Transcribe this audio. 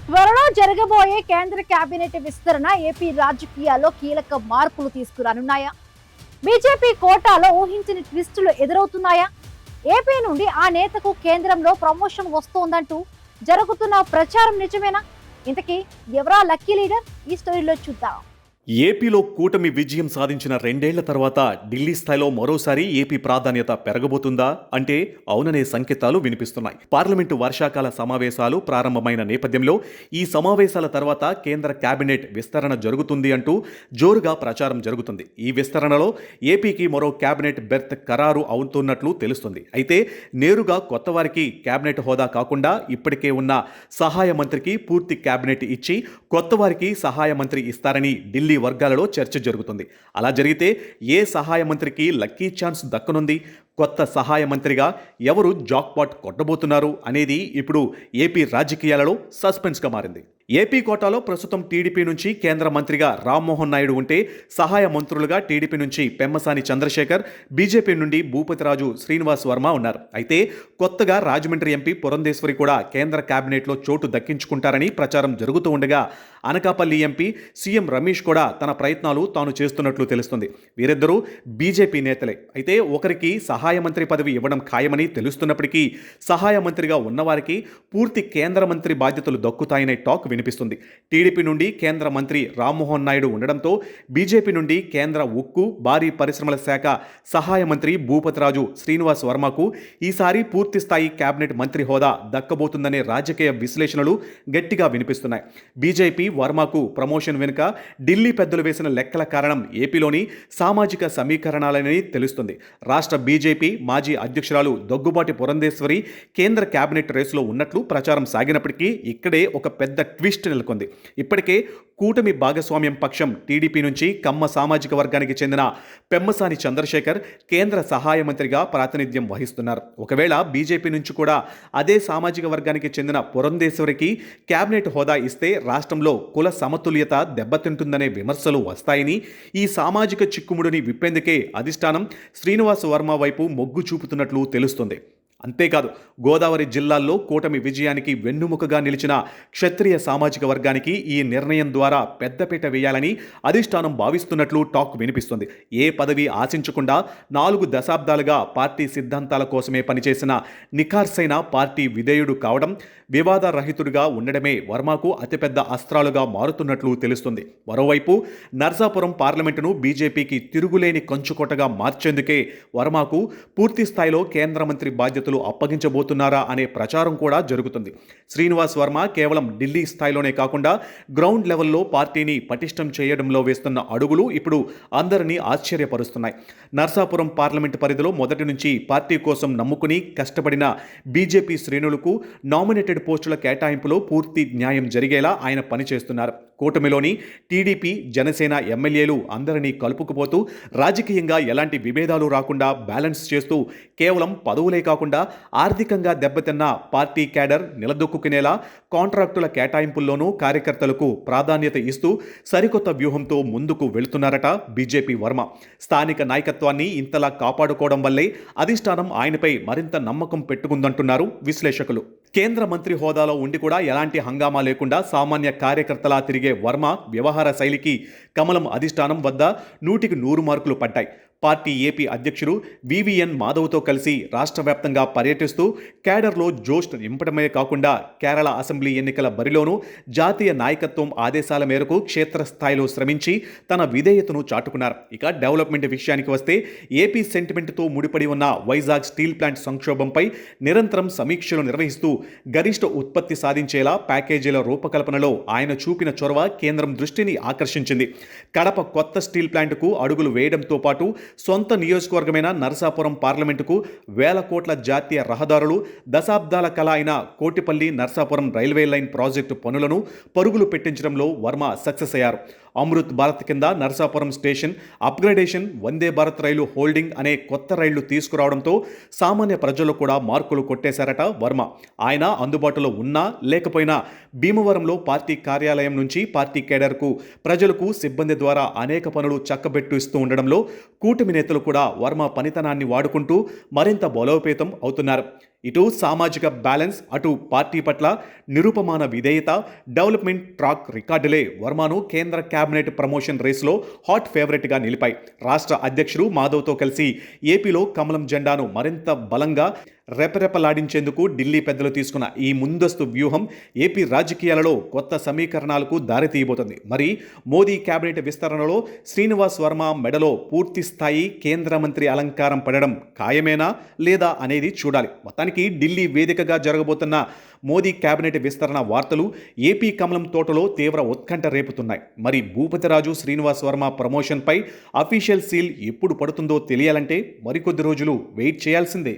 త్వరలో జరగబోయే కేంద్ర కేబినెట్ విస్తరణ ఏపీ రాజకీయాల్లో కీలక మార్పులు తీసుకురానున్నాయా? బీజేపీ కోటాలో ఊహించని ట్విస్టులు ఎదురవుతున్నాయా? ఏపీ నుండి ఆ నేతకు కేంద్రంలో ప్రమోషన్ వస్తోందంటూ జరుగుతున్న ప్రచారం నిజమేనా? ఇంతకీ ఎవరా లక్కీ లీడర్? ఈ స్టోరీలో చూద్దాం. ఏపీలో కూటమి విజయం సాధించిన 2 ఏళ్ల తర్వాత ఢిల్లీ స్థాయిలో మరోసారి ఏపీ ప్రాధాన్యత పెరగబోతుందా అంటే అవుననే సంకేతాలు వినిపిస్తున్నాయి. పార్లమెంటు వర్షాకాల సమావేశాలు ప్రారంభమైన నేపథ్యంలో ఈ సమావేశాల తర్వాత కేంద్ర కేబినెట్ విస్తరణ జరుగుతుంది అంటూ జోరుగా ప్రచారం జరుగుతుంది. ఈ విస్తరణలో ఏపీకి మరో కేబినెట్ బెర్త్ ఖరారు అవుతున్నట్లు తెలుస్తుంది. అయితే నేరుగా కొత్త వారికి కేబినెట్ హోదా కాకుండా ఇప్పటికే ఉన్న సహాయ మంత్రికి పూర్తి కేబినెట్ ఇచ్చి కొత్త వారికి సహాయ మంత్రి ఇస్తారని ఢిల్లీ వర్గాలలో చర్చ జరుగుతుంది. అలా జరిగితే ఏ సహాయ మంత్రికి లక్కీ ఛాన్స్ దక్కనుంది? కొత్త సహాయ మంత్రిగా ఎవరు జాక్పాట్ కొట్టబోతున్నారు అనేది ఇప్పుడు ఏపీ రాజకీయాలలో సస్పెన్స్గా మారింది. ఏపీ కోటాలో ప్రస్తుతం టీడీపీ నుంచి కేంద్ర మంత్రిగా రామ్మోహన్ నాయుడు ఉంటే, సహాయ మంత్రులుగా టీడీపీ నుంచి పెమ్మసాని చంద్రశేఖర్, బీజేపీ నుండి భూపతిరాజు శ్రీనివాస్ వర్మ ఉన్నారు. అయితే కొత్తగా రాజమండ్రి ఎంపీ పురంధేశ్వరి కూడా కేంద్ర కేబినెట్లో చోటు దక్కించుకుంటారని ప్రచారం జరుగుతూ ఉండగా, అనకాపల్లి ఎంపీ సీఎం రమేష్ కూడా తన ప్రయత్నాలు తాను చేస్తున్నట్లు తెలుస్తుంది. వీరిద్దరూ బీజేపీ నేతలే. అయితే ఒకరికి సహాయ మంత్రి పదవి ఇవ్వడం ఖాయమని తెలుస్తున్నప్పటికీ సహాయ మంత్రిగా ఉన్నవారికి పూర్తి కేంద్ర మంత్రి బాధ్యతలు దక్కుతాయనే టాక్ వినిపిస్తుంది. టీడీపీ నుండి కేంద్ర మంత్రి రామ్మోహన్ నాయుడు ఉండడంతో బీజేపీ నుండి కేంద్ర ఉక్కు, భారీ పరిశ్రమల శాఖ సహాయ మంత్రి భూపతిరాజు శ్రీనివాస్ వర్మకు ఈసారి పూర్తి స్థాయి కేబినెట్ మంత్రి హోదా దక్కబోతుందనే రాజకీయ విశ్లేషణలు గట్టిగా వినిపిస్తున్నాయి. బీజేపీ వర్మకు ప్రమోషన్ వెనుక ఢిల్లీ పెద్దలు వేసిన లెక్కల కారణం ఏపీలోని సామాజిక సమీకరణాలని తెలుస్తుంది. రాష్ట్ర బీజేపీ మాజీ అధ్యక్షురాలు దగ్గుబాటి పురంధేశ్వరి కేంద్ర కేబినెట్ రేసులో ఉన్నట్లు ప్రచారం సాగినప్పటికీ ఇక్కడే ఒక పెద్ద ట్విస్ట్ నెలకొంది. ఇప్పటికే కూటమి భాగస్వామ్యం పక్షం టీడీపీ నుంచి కమ్మ సామాజిక వర్గానికి చెందిన పెమ్మసాని చంద్రశేఖర్ కేంద్ర సహాయ మంత్రిగా ప్రాతినిధ్యం వహిస్తున్నారు. ఒకవేళ బీజేపీ నుంచి కూడా అదే సామాజిక వర్గానికి చెందిన పురంధేశ్వరికి కేబినెట్ హోదా ఇస్తే రాష్ట్రంలో కుల సమతుల్యత దెబ్బతింటుందనే విమర్శలు వస్తాయని, ఈ సామాజిక చిక్కుముడిని విప్పేందుకే అధిష్టానం శ్రీనివాస్ వర్మ వైపు మొగ్గు చూపుతున్నట్లు తెలుస్తుంది. అంతేకాదు, గోదావరి జిల్లాల్లో కూటమి విజయానికి వెన్నుముకగా నిలిచిన క్షత్రియ సామాజిక వర్గానికి ఈ నిర్ణయం ద్వారా పెద్దపీట వేయాలని అధిష్టానం భావిస్తున్నట్లు టాక్ వినిపిస్తుంది. ఏ పదవి ఆశించకుండా 4 దశాబ్దాలుగా పార్టీ సిద్ధాంతాల కోసమే పనిచేసిన నిఖార్సైన పార్టీ విధేయుడు కావడం, వివాదరహితుడిగా ఉండడమే వర్మకు అతిపెద్ద అస్త్రాలుగా మారుతున్నట్లు తెలుస్తుంది. మరోవైపు నర్సాపురం పార్లమెంటును బీజేపీకి తిరుగులేని కంచుకోటగా మార్చేందుకే వర్మకు పూర్తి స్థాయిలో కేంద్ర మంత్రి బాధ్యతలు అప్పగించబోతున్నారా అనే ప్రచారం కూడా జరుగుతుంది. శ్రీనివాస్ వర్మ కేవలం ఢిల్లీ స్థాయిలోనే కాకుండా గ్రౌండ్ లెవెల్లో పార్టీని పటిష్టం చేయడంలో వేస్తున్న అడుగులు ఇప్పుడు అందరినీ ఆశ్చర్యపరుస్తున్నాయి. నర్సాపురం పార్లమెంటు పరిధిలో మొదటి నుంచి పార్టీ కోసం నమ్ముకుని కష్టపడిన బీజేపీ శ్రేణులకు నామినేటెడ్ పోస్టుల కేటాయింపులో పూర్తి న్యాయం జరిగేలా ఆయన పనిచేస్తున్నారు. కూటమిలోని టీడీపీ, జనసేన ఎమ్మెల్యేలు అందరినీ కలుపుకుపోతూ రాజకీయంగా ఎలాంటి విభేదాలు రాకుండా బ్యాలెన్స్ చేస్తూ కేవలం పదవులే కాకుండా ఆర్థికంగా దెబ్బతిన్న పార్టీ క్యాడర్ నిలదొక్కునేలా కాంట్రాక్టుల కేటాయింపుల్లోనూ కార్యకర్తలకు ప్రాధాన్యత ఇస్తూ సరికొత్త వ్యూహంతో ముందుకు వెళుతున్నారట బీజేపీ వర్మ. స్థానిక నాయకత్వాన్ని ఇంతలా కాపాడుకోవడం వల్లే అధిష్టానం ఆయనపై మరింత నమ్మకం పెట్టుకుందంటున్నారు విశ్లేషకులు. కేంద్ర మంత్రి హోదాలో ఉండి కూడా ఎలాంటి హంగామా లేకుండా సామాన్య కార్యకర్తలా తిరిగే వర్మ వ్యవహార శైలికి కమలం అధిష్టానం వద్ద 100కి 100 మార్కులు పడ్డాయి. పార్టీ ఏపీ అధ్యక్షుడు వివిఎన్ మాధవ్తో కలిసి రాష్ట్ర వ్యాప్తంగా పర్యటిస్తూ క్యాడర్లో జోష్ నింపడమే కాకుండా కేరళ అసెంబ్లీ ఎన్నికల బరిలోనూ జాతీయ నాయకత్వం ఆదేశాల మేరకు క్షేత్రస్థాయిలో శ్రమించి తన విధేయతను చాటుకున్నారు. ఇక డెవలప్మెంట్ విషయానికి వస్తే ఏపీ సెంటిమెంట్తో ముడిపడి ఉన్న వైజాగ్ స్టీల్ ప్లాంట్ సంక్షోభంపై నిరంతరం సమీక్షలు నిర్వహిస్తూ గరిష్ట ఉత్పత్తి సాధించేలా ప్యాకేజీల రూపకల్పనలో ఆయన చూపిన చొరవ కేంద్రం దృష్టిని ఆకర్షించింది. కడప కొత్త స్టీల్ ప్లాంట్కు అడుగులు వేయడంతో పాటు సొంత నియోజకవర్గమైన నరసాపురం పార్లమెంటుకు 1000 కోట్ల జాతీయ రహదారులు, దశాబ్దాల కళ అయిన Kotipalli Narasapuram railway line project పనులను పరుగులు పెట్టించడంలో వర్మ సక్సెస్ అయ్యారు. అమృత్ భారత్ కింద నరసాపురం స్టేషన్ అప్గ్రేడేషన్, వందే భారత్ రైలు హోల్డింగ్ అనే కొత్త రైళ్లు తీసుకురావడంతో సామాన్య ప్రజలు కూడా మార్కులు కొట్టేశారట వర్మ. ఆయన అందుబాటులో ఉన్నా లేకపోయినా భీమవరంలో పార్టీ కార్యాలయం నుంచి పార్టీ కేడర్కు, ప్రజలకు సిబ్బంది ద్వారా అనేక పనులు చక్కబెట్టిస్తూ ఉండడంలో కూటమి నేతలు కూడా వర్మ పనితనాన్ని వాడుకుంటూ మరింత బలోపేతం అవుతున్నారు. ఇటు సామాజిక బ్యాలెన్స్, అటు పార్టీ పట్ల నిరుపమాన విధేయత, డెవలప్మెంట్ ట్రాక్ రికార్డులే వర్మను కేంద్ర కేబినెట్ ప్రమోషన్ రేసులో హాట్ ఫేవరెట్గా నిలిపాయి. రాష్ట్ర అధ్యక్షుడు మాధవ్తో కలిసి ఏపీలో కమలం జెండాను మరింత బలంగా రెపరెపలాడించేందుకు ఢిల్లీ పెద్దలు తీసుకున్న ఈ ముందస్తు వ్యూహం ఏపీ రాజకీయాలలో కొత్త సమీకరణాలకు దారితీయబోతుంది. మరి మోదీ కేబినెట్ విస్తరణలో శ్రీనివాస్ వర్మ మెడలో పూర్తి స్థాయి కేంద్ర మంత్రి అలంకారం పడడం ఖాయమేనా లేదా అనేది చూడాలి. మొత్తానికి ఢిల్లీ వేదికగా జరగబోతున్న మోదీ కేబినెట్ విస్తరణ వార్తలు ఏపీ కమలం తోటలో తీవ్ర ఉత్కంఠ రేపుతున్నాయి. మరి భూపతిరాజు శ్రీనివాస్ వర్మ ప్రమోషన్పై అఫీషియల్ సీల్ ఎప్పుడు పడుతుందో తెలియాలంటే మరికొద్ది రోజులు వెయిట్ చేయాల్సిందే.